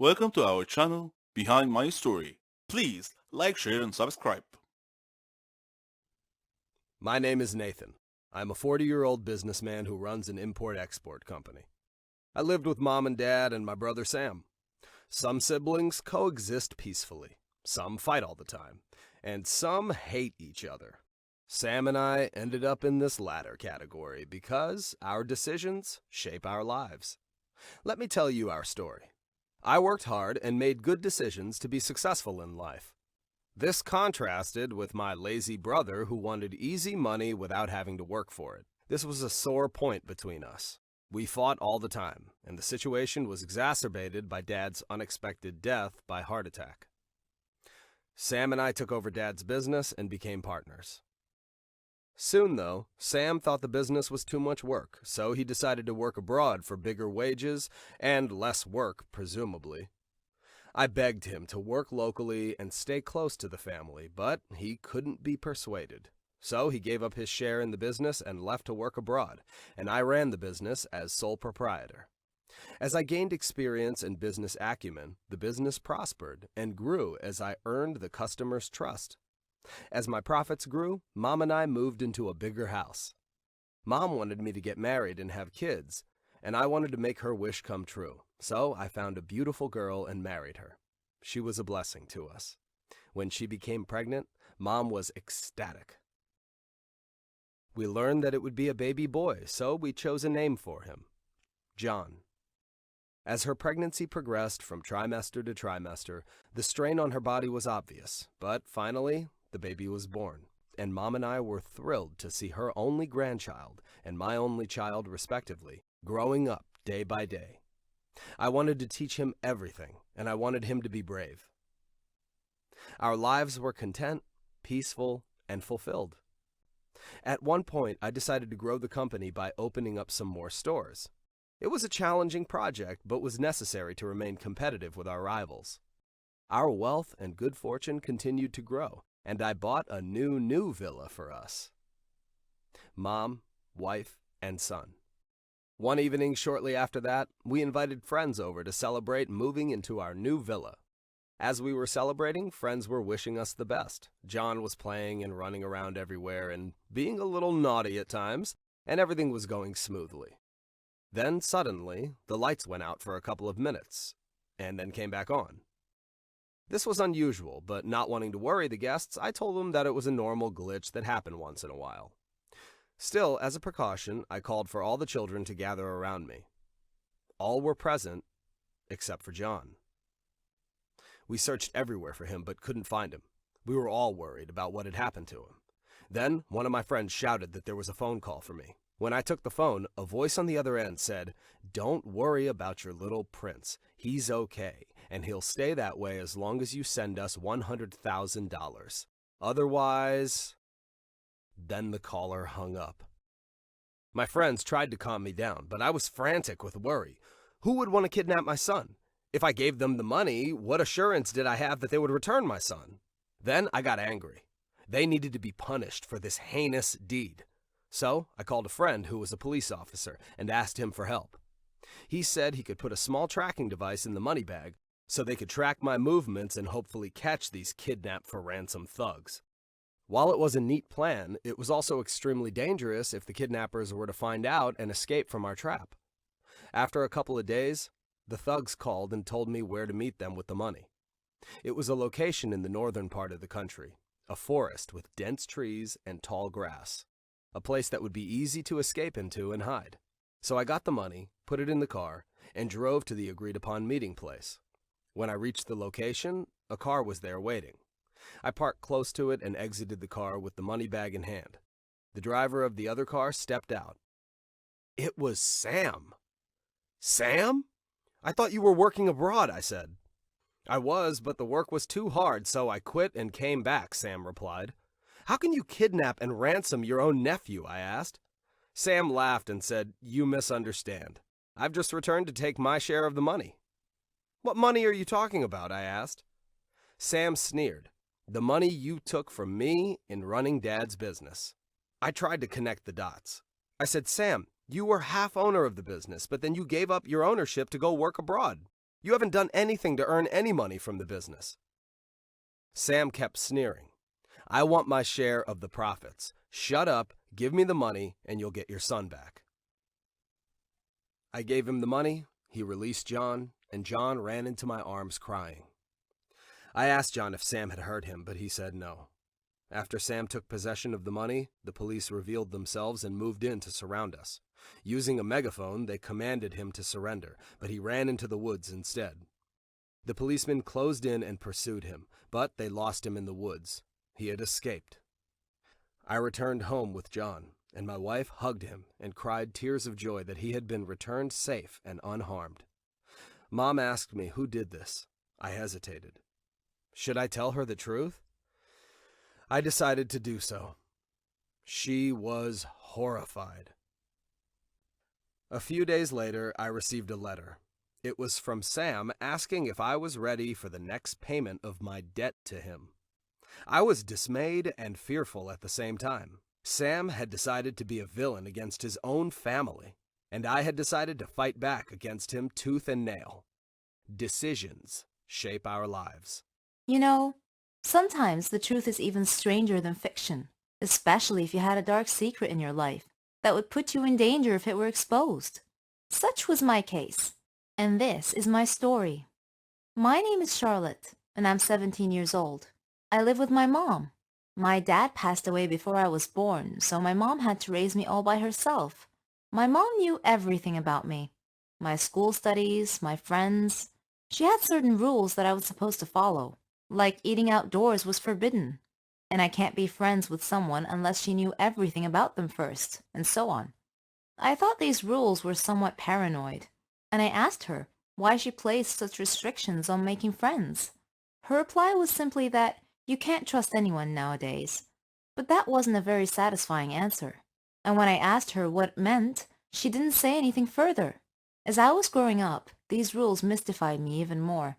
Welcome to our channel, Behind My Story. Please like, share, and subscribe. My name is Nathan. I'm a 40-year-old businessman who runs an import-export company. I lived with mom and dad and my brother Sam. Some siblings coexist peacefully, some fight all the time, and some hate each other. Sam and I ended up in this latter category because our decisions shape our lives. Let me tell you our story. I worked hard and made good decisions to be successful in life. This contrasted with my lazy brother who wanted easy money without having to work for it. This was a sore point between us. We fought all the time, and the situation was exacerbated by Dad's unexpected death by heart attack. Sam and I took over Dad's business and became partners. Soon, though, Sam thought the business was too much work, so he decided to work abroad for bigger wages and less work, presumably. I begged him to work locally and stay close to the family, but he couldn't be persuaded. So he gave up his share in the business and left to work abroad, and I ran the business as sole proprietor. As I gained experience and business acumen, the business prospered and grew as I earned the customer's trust. As my profits grew, Mom and I moved into a bigger house. Mom wanted me to get married and have kids, and I wanted to make her wish come true. So I found a beautiful girl and married her. She was a blessing to us. When she became pregnant, Mom was ecstatic. We learned that it would be a baby boy, so we chose a name for him, John. As her pregnancy progressed from trimester to trimester, the strain on her body was obvious, but finally, the baby was born, and Mom and I were thrilled to see her only grandchild and my only child, respectively, growing up day by day. I wanted to teach him everything, and I wanted him to be brave. Our lives were content, peaceful, and fulfilled. At one point, I decided to grow the company by opening up some more stores. It was a challenging project, but was necessary to remain competitive with our rivals. Our wealth and good fortune continued to grow, and I bought a new villa for us. Mom, wife, and son. One evening shortly after that, we invited friends over to celebrate moving into our new villa. As we were celebrating, friends were wishing us the best. John was playing and running around everywhere and being a little naughty at times, and everything was going smoothly. Then suddenly, the lights went out for a couple of minutes, and then came back on. This was unusual, but not wanting to worry the guests, I told them that it was a normal glitch that happened once in a while. Still, as a precaution, I called for all the children to gather around me. All were present, except for John. We searched everywhere for him, but couldn't find him. We were all worried about what had happened to him. Then, one of my friends shouted that there was a phone call for me. When I took the phone, a voice on the other end said, "Don't worry about your little prince. He's okay, and he'll stay that way as long as you send us $100,000. Otherwise..." Then the caller hung up. My friends tried to calm me down, but I was frantic with worry. Who would want to kidnap my son? If I gave them the money, what assurance did I have that they would return my son? Then I got angry. They needed to be punished for this heinous deed. So I called a friend who was a police officer and asked him for help. He said he could put a small tracking device in the money bag so they could track my movements and hopefully catch these kidnap for ransom thugs. While it was a neat plan, it was also extremely dangerous if the kidnappers were to find out and escape from our trap. After a couple of days, the thugs called and told me where to meet them with the money. It was a location in the northern part of the country, a forest with dense trees and tall grass, a place that would be easy to escape into and hide. So I got the money, put it in the car, and drove to the agreed-upon meeting place. When I reached the location, a car was there waiting. I parked close to it and exited the car with the money bag in hand. The driver of the other car stepped out. It was Sam. "Sam? I thought you were working abroad," I said. "I was, but the work was too hard, so I quit and came back," Sam replied. "How can you kidnap and ransom your own nephew?" I asked. Sam laughed and said, "You misunderstand. I've just returned to take my share of the money." "What money are you talking about?" I asked. Sam sneered. "The money you took from me in running Dad's business." I tried to connect the dots. I said, "Sam, you were half owner of the business, but then you gave up your ownership to go work abroad. You haven't done anything to earn any money from the business." Sam kept sneering. "I want my share of the profits. Shut up, give me the money, and you'll get your son back." I gave him the money, he released John, and John ran into my arms crying. I asked John if Sam had hurt him, but he said no. After Sam took possession of the money, the police revealed themselves and moved in to surround us. Using a megaphone, they commanded him to surrender, but he ran into the woods instead. The policemen closed in and pursued him, but they lost him in the woods. He had escaped. I returned home with John, and my wife hugged him and cried tears of joy that he had been returned safe and unharmed. Mom asked me who did this. I hesitated. Should I tell her the truth? I decided to do so. She was horrified. A few days later, I received a letter. It was from Sam asking if I was ready for the next payment of my debt to him. I was dismayed and fearful at the same time. Sam had decided to be a villain against his own family, and I had decided to fight back against him tooth and nail. Decisions shape our lives. You know, sometimes the truth is even stranger than fiction, especially if you had a dark secret in your life that would put you in danger if it were exposed. Such was my case, and this is my story. My name is Charlotte, and I'm 17 years old. I live with my mom. My dad passed away before I was born, so my mom had to raise me all by herself. My mom knew everything about me. My school studies, my friends. She had certain rules that I was supposed to follow, like eating outdoors was forbidden, and I can't be friends with someone unless she knew everything about them first, and so on. I thought these rules were somewhat paranoid, and I asked her why she placed such restrictions on making friends. Her reply was simply that you can't trust anyone nowadays. But that wasn't a very satisfying answer. And when I asked her what it meant, she didn't say anything further. As I was growing up, these rules mystified me even more,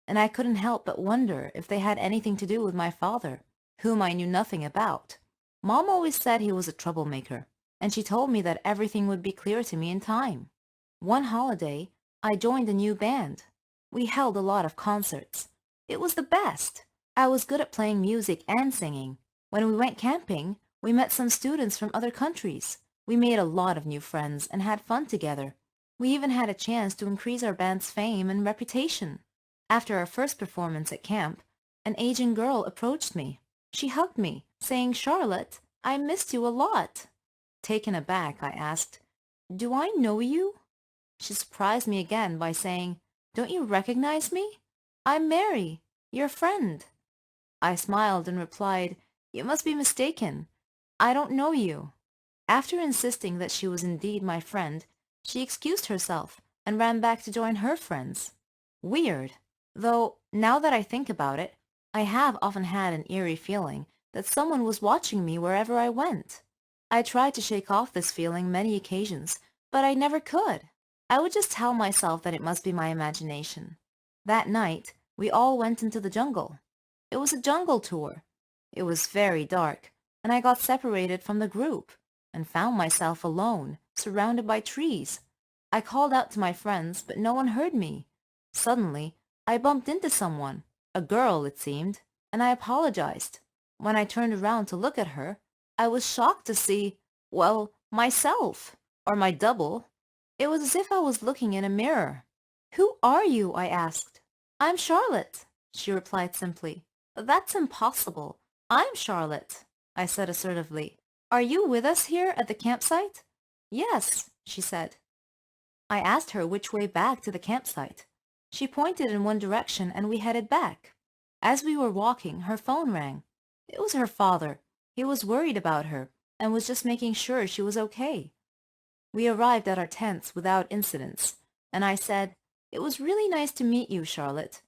and I couldn't help but wonder if they had anything to do with my father, whom I knew nothing about. Mom always said he was a troublemaker, and she told me that everything would be clear to me in time. One holiday, I joined a new band. We held a lot of concerts. It was the best. I was good at playing music and singing. When we went camping, we met some students from other countries. We made a lot of new friends and had fun together. We even had a chance to increase our band's fame and reputation. After our first performance at camp, an Asian girl approached me. She hugged me, saying, "Charlotte, I missed you a lot." Taken aback, I asked, "Do I know you?" She surprised me again by saying, "Don't you recognize me? I'm Mary, your friend." I smiled and replied, "You must be mistaken. I don't know you." After insisting that she was indeed my friend, she excused herself and ran back to join her friends. Weird. Though, now that I think about it, I have often had an eerie feeling that someone was watching me wherever I went. I tried to shake off this feeling many occasions, but I never could. I would just tell myself that it must be my imagination. That night, we all went into the jungle. It was a jungle tour. It was very dark, and I got separated from the group and found myself alone, surrounded by trees. I called out to my friends, but no one heard me. Suddenly, I bumped into someone, a girl it seemed, and I apologized. When I turned around to look at her, I was shocked to see, well, myself, or my double. It was as if I was looking in a mirror. "Who are you?" I asked. "I'm Charlotte," she replied simply. "That's impossible. I'm Charlotte," I said assertively. "Are you with us here at the campsite?" "Yes," she said. I asked her which way back to the campsite. She pointed in one direction and we headed back. As we were walking, her phone rang. It was her father. He was worried about her and was just making sure she was okay. We arrived at our tents without incidents, and I said, "It was really nice to meet you, Charlotte.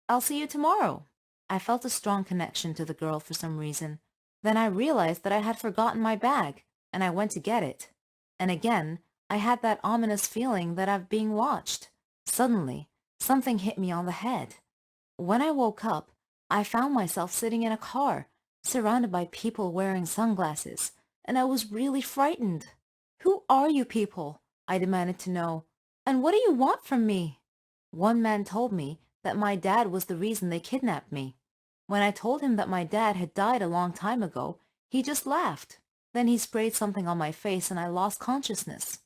I'll see you tomorrow." I felt a strong connection to the girl for some reason. Then I realized that I had forgotten my bag, and I went to get it. And again, I had that ominous feeling that I'm being watched. Suddenly, something hit me on the head. When I woke up, I found myself sitting in a car, surrounded by people wearing sunglasses, and I was really frightened. "Who are you people?" I demanded to know. "And what do you want from me?" One man told me that my dad was the reason they kidnapped me. When I told him that my dad had died a long time ago, he just laughed. Then he sprayed something on my face and I lost consciousness.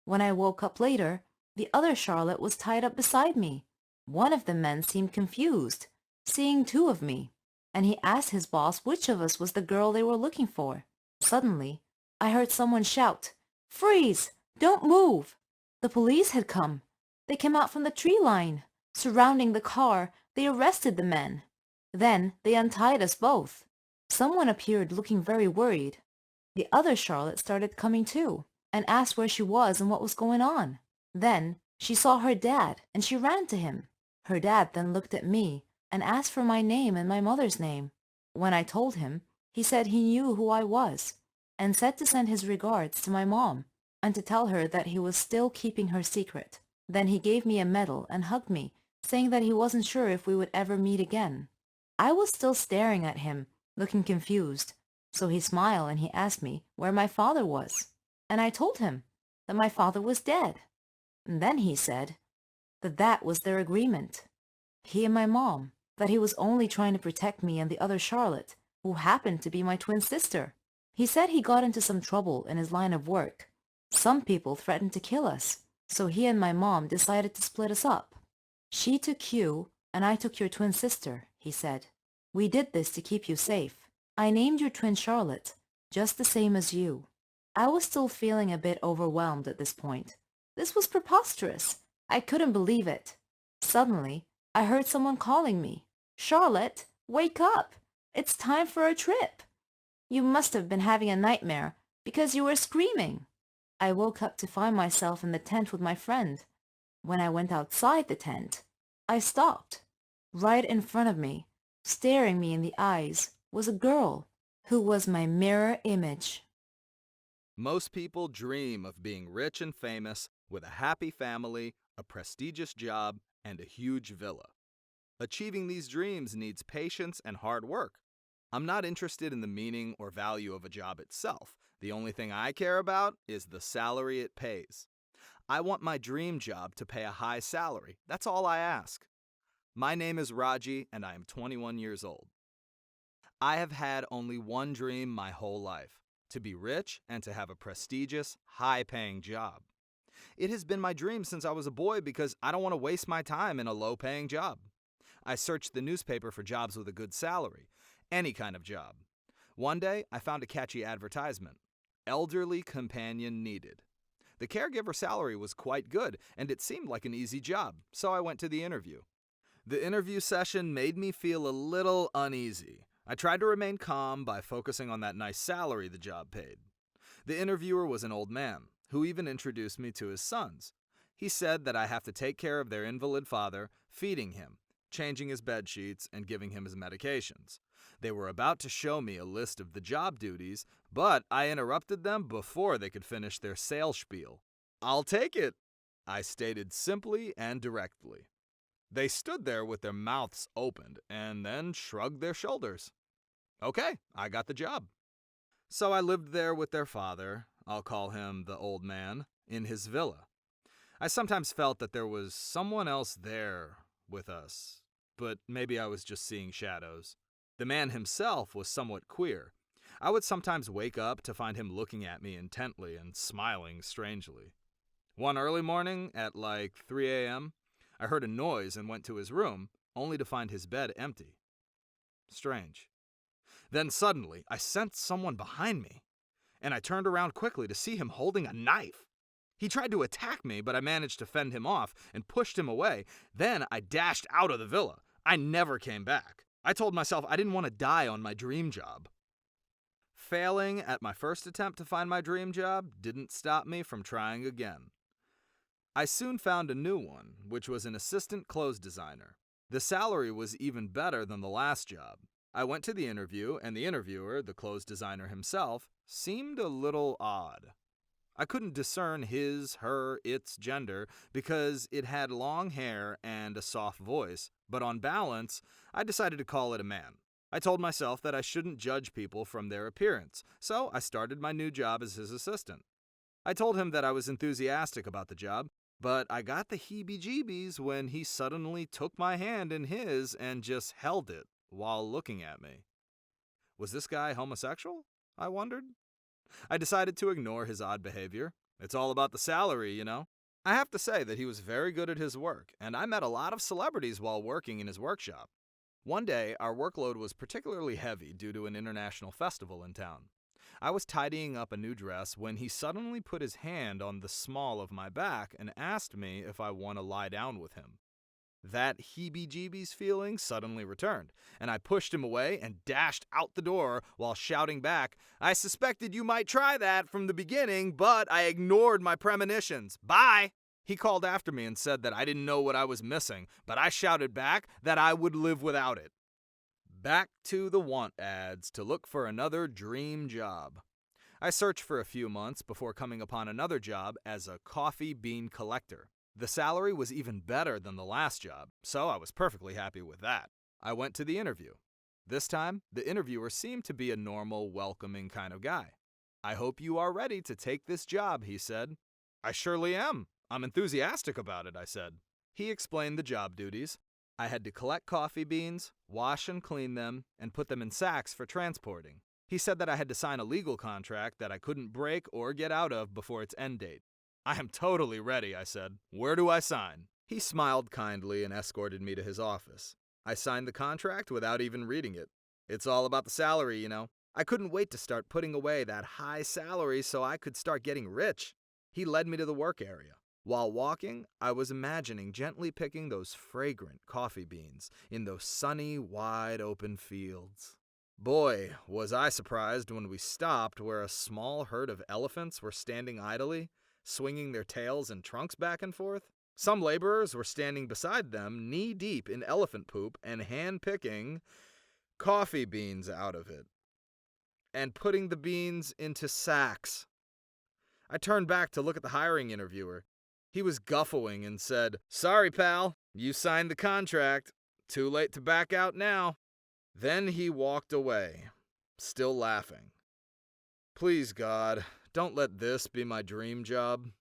When I woke up later, the other Charlotte was tied up beside me. One of the men seemed confused, seeing two of me, and he asked his boss which of us was the girl they were looking for. Suddenly, I heard someone shout, "Freeze! Don't move!" The police had come. They came out from the tree line. Surrounding the car, they arrested the men. Then they untied us both. Someone appeared looking very worried. The other Charlotte started coming too, and asked where she was and what was going on. Then she saw her dad, and she ran to him. Her dad then looked at me and asked for my name and my mother's name. When I told him, he said he knew who I was, and said to send his regards to my mom, and to tell her that he was still keeping her secret. Then he gave me a medal and hugged me, saying that he wasn't sure if we would ever meet again. I was still staring at him, looking confused, so he smiled and he asked me where my father was, and I told him that my father was dead. And then he said that that was their agreement, he and my mom, that he was only trying to protect me and the other Charlotte, who happened to be my twin sister. He said he got into some trouble in his line of work. Some people threatened to kill us, so he and my mom decided to split us up. She took you, and I took your twin sister, he said. We did this to keep you safe. I named your twin Charlotte, just the same as you. I was still feeling a bit overwhelmed at this point. This was preposterous. I couldn't believe it. Suddenly, I heard someone calling me. "Charlotte, wake up! It's time for a trip. You must have been having a nightmare because you were screaming." I woke up to find myself in the tent with my friend. When I went outside the tent, I stopped. Right in front of me, staring me in the eyes, was a girl who was my mirror image. Most people dream of being rich and famous with a happy family, a prestigious job, and a huge villa. Achieving these dreams needs patience and hard work. I'm not interested in the meaning or value of a job itself. The only thing I care about is the salary it pays. I want my dream job to pay a high salary. That's all I ask. My name is Raji, and I am 21 years old. I have had only one dream my whole life: to be rich and to have a prestigious, high-paying job. It has been my dream since I was a boy because I don't want to waste my time in a low-paying job. I searched the newspaper for jobs with a good salary, any kind of job. One day, I found a catchy advertisement: elderly companion needed. The caregiver salary was quite good, and it seemed like an easy job, so I went to the interview. The interview session made me feel a little uneasy. I tried to remain calm by focusing on that nice salary the job paid. The interviewer was an old man, who even introduced me to his sons. He said that I have to take care of their invalid father, feeding him, changing his bed sheets, and giving him his medications. They were about to show me a list of the job duties, but I interrupted them before they could finish their sales spiel. "I'll take it," I stated simply and directly. They stood there with their mouths opened and then shrugged their shoulders. Okay, I got the job. So I lived there with their father, I'll call him the old man, in his villa. I sometimes felt that there was someone else there with us, but maybe I was just seeing shadows. The man himself was somewhat queer. I would sometimes wake up to find him looking at me intently and smiling strangely. One early morning at like 3 a.m., I heard a noise and went to his room, only to find his bed empty. Strange. Then suddenly, I sensed someone behind me, and I turned around quickly to see him holding a knife. He tried to attack me, but I managed to fend him off and pushed him away. Then I dashed out of the villa. I never came back. I told myself I didn't want to die on my dream job. Failing at my first attempt to find my dream job didn't stop me from trying again. I soon found a new one, which was an assistant clothes designer. The salary was even better than the last job. I went to the interview, and the interviewer, the clothes designer himself, seemed a little odd. I couldn't discern his, her, its gender because it had long hair and a soft voice, but on balance, I decided to call it a man. I told myself that I shouldn't judge people from their appearance, so I started my new job as his assistant. I told him that I was enthusiastic about the job, But I got the heebie-jeebies when he suddenly took my hand in his and just held it while looking at me. Was this guy homosexual? I wondered. I decided to ignore his odd behavior. It's all about the salary, you know. I have to say that he was very good at his work, and I met a lot of celebrities while working in his workshop. One day, our workload was particularly heavy due to an international festival in town. I was tidying up a new dress when he suddenly put his hand on the small of my back and asked me if I want to lie down with him. That heebie-jeebies feeling suddenly returned, and I pushed him away and dashed out the door while shouting back, "I suspected you might try that from the beginning, but I ignored my premonitions. Bye!" He called after me and said that I didn't know what I was missing, but I shouted back that I would live without it. Back to the want ads to look for another dream job. I searched for a few months before coming upon another job as a coffee bean collector. The salary was even better than the last job, so I was perfectly happy with that. I went to the interview. This time, the interviewer seemed to be a normal, welcoming kind of guy. "I hope you are ready to take this job," he said. "I surely am. I'm enthusiastic about it," I said. He explained the job duties. I had to collect coffee beans, wash and clean them, and put them in sacks for transporting. He said that I had to sign a legal contract that I couldn't break or get out of before its end date. "I am totally ready," I said. "Where do I sign?" He smiled kindly and escorted me to his office. I signed the contract without even reading it. It's all about the salary, you know. I couldn't wait to start putting away that high salary so I could start getting rich. He led me to the work area. While walking, I was imagining gently picking those fragrant coffee beans in those sunny, wide open fields. Boy, was I surprised when we stopped where a small herd of elephants were standing idly, swinging their tails and trunks back and forth. Some laborers were standing beside them, knee-deep in elephant poop and hand-picking coffee beans out of it, and putting the beans into sacks. I turned back to look at the hiring interviewer. He was guffawing and said, "Sorry, pal, you signed the contract. Too late to back out now." Then he walked away, still laughing. Please, God, don't let this be my dream job.